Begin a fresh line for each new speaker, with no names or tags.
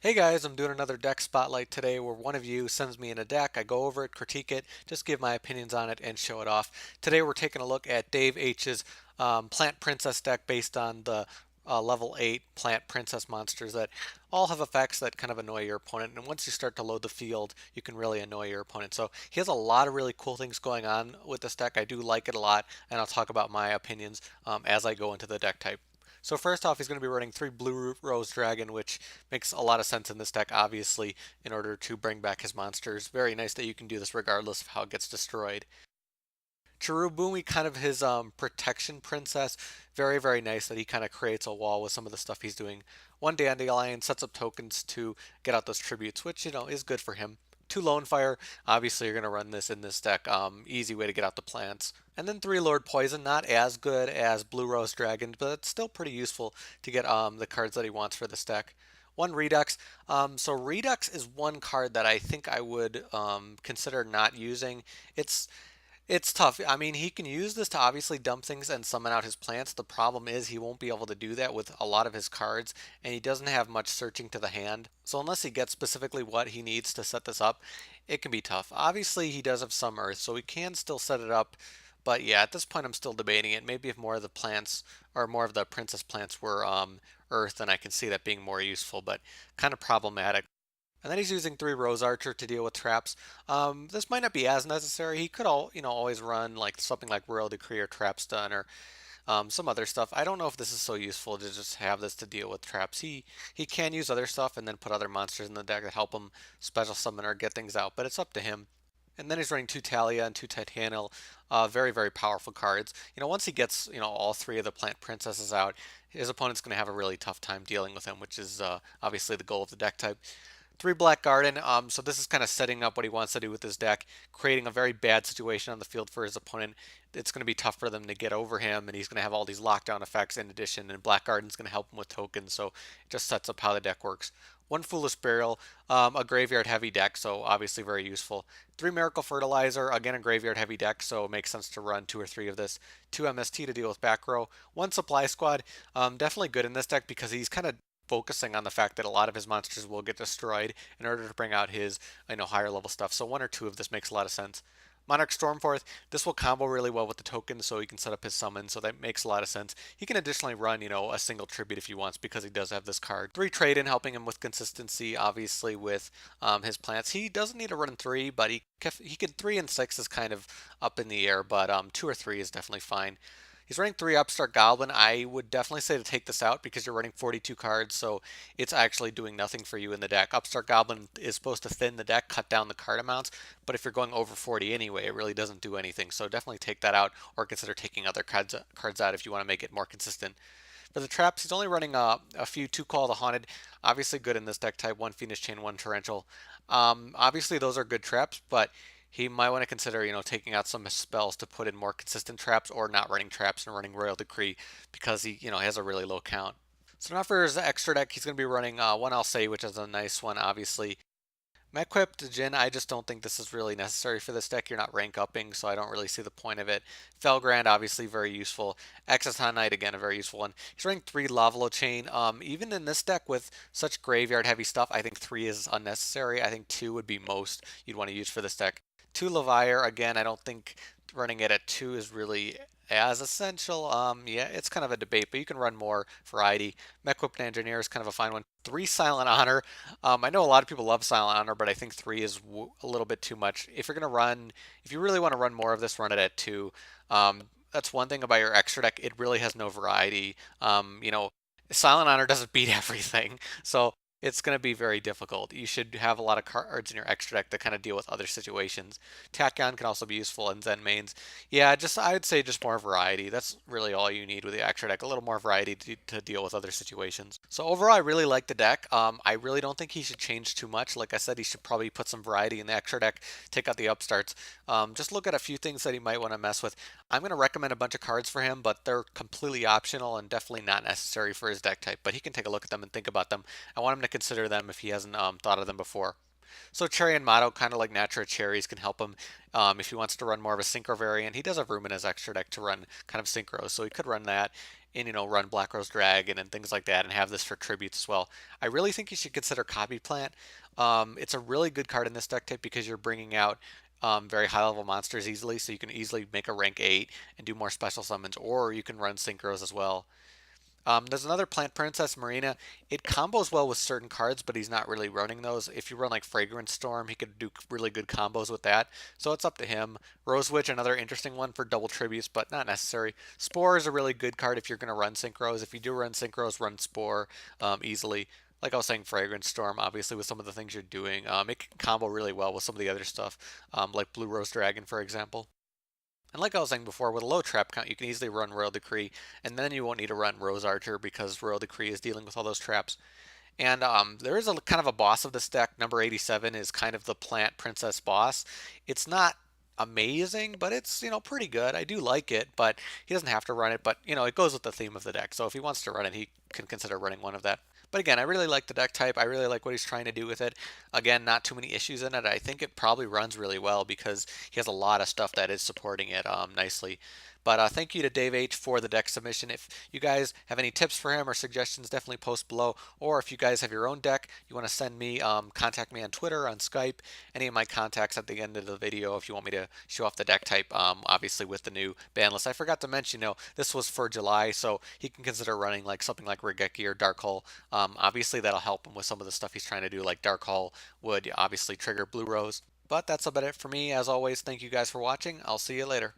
Hey guys, I'm doing another deck spotlight today where one of you sends me in a deck, I go over it, critique it, just give my opinions on it, and show it off. Today we're taking a look at Dave H's Plant Princess deck based on the level 8 Plant Princess monsters that all have effects that kind of annoy your opponent. And once you start to load the field, you can really annoy your opponent. So he has a lot of really cool things going on with this deck. I do like it a lot, and I'll talk about my opinions as I go into the deck type. So first off, he's going to be running 3 Blue Rose Dragon, which makes a lot of sense in this deck, obviously, in order to bring back his monsters. Very nice that you can do this regardless of how it gets destroyed. Chirubime, kind of his protection princess. Very, very nice that he kind of creates a wall with some of the stuff he's doing. One Dandylion sets up tokens to get out those tributes, which, is good for him. Two Lonefire, obviously you're going to run this in this deck. Easy way to get out the plants. And then three Lord Poison, not as good as Blue Rose Dragon, but it's still pretty useful to get the cards that he wants for this deck. One Redox. So Redox is one card that I think I would consider not using. It's tough. I mean, he can use this to obviously dump things and summon out his plants. The problem is he won't be able to do that with a lot of his cards, and he doesn't have much searching to the hand. So unless he gets specifically what he needs to set this up, it can be tough. Obviously, he does have some earth, so he can still set it up. But yeah, at this point, I'm still debating it. Maybe if more of the plants or more of the princess plants were earth, then I can see that being more useful, but kind of problematic. And then he's using three Rose Archer to deal with traps. This might not be as necessary. He could always run like something like Royal Decree or Trap Stun or some other stuff. I don't know if this is so useful to just have this to deal with traps. He can use other stuff and then put other monsters in the deck that help him special summon or get things out, but it's up to him. And then he's running two Talaya and two Tytanial, very, very powerful cards. Once he gets, all three of the plant princesses out, his opponent's going to have a really tough time dealing with him, which is obviously the goal of the deck type. Three Black Garden. So this is kind of setting up what he wants to do with his deck, creating a very bad situation on the field for his opponent. It's going to be tough for them to get over him, and he's going to have all these lockdown effects in addition. And Black Garden's going to help him with tokens, so it just sets up how the deck works. One Foolish Burial, a graveyard heavy deck, so obviously very useful. Three Miarcle Fertilizer, again a graveyard heavy deck, so it makes sense to run two or three of this. Two MST to deal with back row. One Supply Squad, definitely good in this deck because he's kind of focusing on the fact that a lot of his monsters will get destroyed in order to bring out his higher level stuff. So one or two of this makes a lot of sense. Monarch Stormforth, this will combo really well with the tokens so he can set up his summon, so that makes a lot of sense. He can additionally run, a single tribute if he wants because he does have this card. Three trade in helping him with consistency, obviously with his plants. He doesn't need to run three, but he can 3 and 6 is kind of up in the air, but two or three is definitely fine. He's running three Upstart Goblin. I would definitely say to take this out because you're running 42 cards, so it's actually doing nothing for you in the deck. Upstart Goblin is supposed to thin the deck, cut down the card amounts, but if you're going over 40 anyway, it really doesn't do anything. So definitely take that out or consider taking other cards out if you want to make it more consistent. For the traps, he's only running a few two Call the Haunted. Obviously good in this deck type. One Fiendish Chain, one Torrential. Obviously those are good traps, but he might want to consider, taking out some spells to put in more consistent traps or not running traps and running Royal Decree because he, has a really low count. So now for his extra deck, he's going to be running one Alsei, which is a nice one, obviously. Mechquipped Djinn, I just don't think this is really necessary for this deck. You're not rank upping, so I don't really see the point of it. Felgrand, obviously very useful. Exciton Knight, again, a very useful one. He's running 3 Lavalval Chain. Even in this deck with such graveyard heavy stuff, I think 3 is unnecessary. I think 2 would be most you'd want to use for this deck. 2 Leviair, again, I don't think running it at 2 is really as essential. Yeah, it's kind of a debate, but you can run more variety. Mechquipped Angineer is kind of a fine one. 3 Silent Honor. I know a lot of people love Silent Honor, but I think 3 is a little bit too much. If you really want to run more of this, run it at 2. That's one thing about your extra deck. It really has no variety. Silent Honor doesn't beat everything, so it's going to be very difficult. You should have a lot of cards in your extra deck that kind of deal with other situations. Tachyon can also be useful in Zenmaines. Yeah, I'd say just more variety. That's really all you need with the extra deck. A little more variety to deal with other situations. So overall, I really like the deck. I really don't think he should change too much. Like I said, he should probably put some variety in the extra deck. Take out the upstarts. Just look at a few things that he might want to mess with. I'm going to recommend a bunch of cards for him, but they're completely optional and definitely not necessary for his deck type. But he can take a look at them and think about them. I want him to consider them if he hasn't thought of them before. So Cheery Inmato, kind of like Natural Cherries, can help him if he wants to run more of a Synchro variant. He does have room in his extra deck to run kind of Synchros, so he could run that. and run Black Rose Dragon and things like that, and have this for tributes as well. I really think you should consider Copy Plant. It's a really good card in this deck type because you're bringing out very high level monsters easily, so you can easily make a rank 8 and do more special summons, or you can run Synchros as well. There's another Plant Princess, Marina. It combos well with certain cards, but he's not really running those. If you run like Fragrant Storm, he could do really good combos with that. So it's up to him. Rose Witch, another interesting one for double tributes, but not necessary. Spore is a really good card if you're going to run Synchros. If you do run Synchros, run Spore easily. Like I was saying, Fragrant Storm, obviously, with some of the things you're doing. It can combo really well with some of the other stuff, like Blue Rose Dragon, for example. And like I was saying before, with a low trap count, you can easily run Royal Decree, and then you won't need to run Rose Archer because Royal Decree is dealing with all those traps. And there is a kind of a boss of this deck. Number 87 is kind of the Plant Princess boss. It's not amazing, but it's pretty good. I do like it, but he doesn't have to run it. But it goes with the theme of the deck. So if he wants to run it, he can consider running one of that. But again, I really like the deck type. I really like what he's trying to do with it. Again, not too many issues in it. I think it probably runs really well because he has a lot of stuff that is supporting it nicely. But thank you to Dave H for the deck submission. If you guys have any tips for him or suggestions, definitely post below. Or if you guys have your own deck, you want to send me, contact me on Twitter, on Skype, any of my contacts at the end of the video if you want me to show off the deck type, obviously with the new ban list. I forgot to mention, this was for July, so he can consider running like something like Regeki or Dark Hole. Obviously, that'll help him with some of the stuff he's trying to do, like Dark Hole would obviously trigger Blue Rose. But that's about it for me. As always, thank you guys for watching. I'll see you later.